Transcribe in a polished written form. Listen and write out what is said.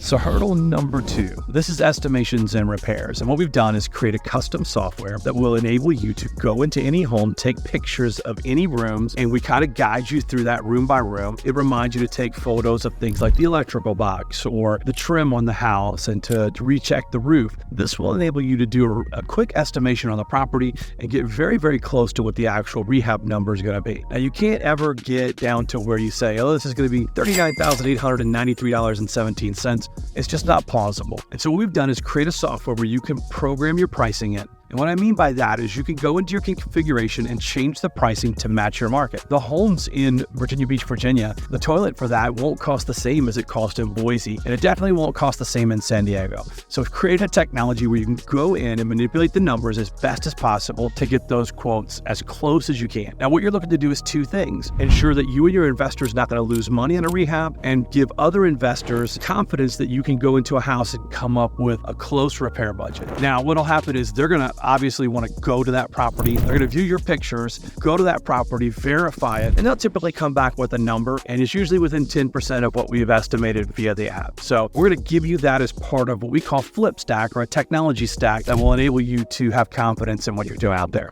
So hurdle number 2, this is estimations and repairs. And what we've done is create a custom software that will enable you to go into any home, take pictures of any rooms, and we kind of guide you through that room by room. It reminds you to take photos of things like the electrical box or the trim on the house and to recheck the roof. This will enable you to do a quick estimation on the property and get very, very close to what the actual rehab number is going to be. Now, you can't ever get down to where you say, oh, this is going to be $39,893.17. It's just not plausible. And so what we've done is create a software where you can program your pricing in. And what I mean by that is you can go into your configuration and change the pricing to match your market. The homes in Virginia Beach, Virginia, the toilet for that won't cost the same as it cost in Boise, and it definitely won't cost the same in San Diego. So we've created a technology where you can go in and manipulate the numbers as best as possible to get those quotes as close as you can. Now, what you're looking to do is 2 things. Ensure that you and your investors are not going to lose money on a rehab, and give other investors confidence that you can go into a house and come up with a close repair budget. Now, what'll happen is they're going to obviously want to go to that property. They're going to view your pictures, go to that property, verify it, and they'll typically come back with a number, and it's usually within 10% of what we've estimated via the app. So we're going to give you that as part of what we call FlipStack, or a technology stack that will enable you to have confidence in what you're doing out there.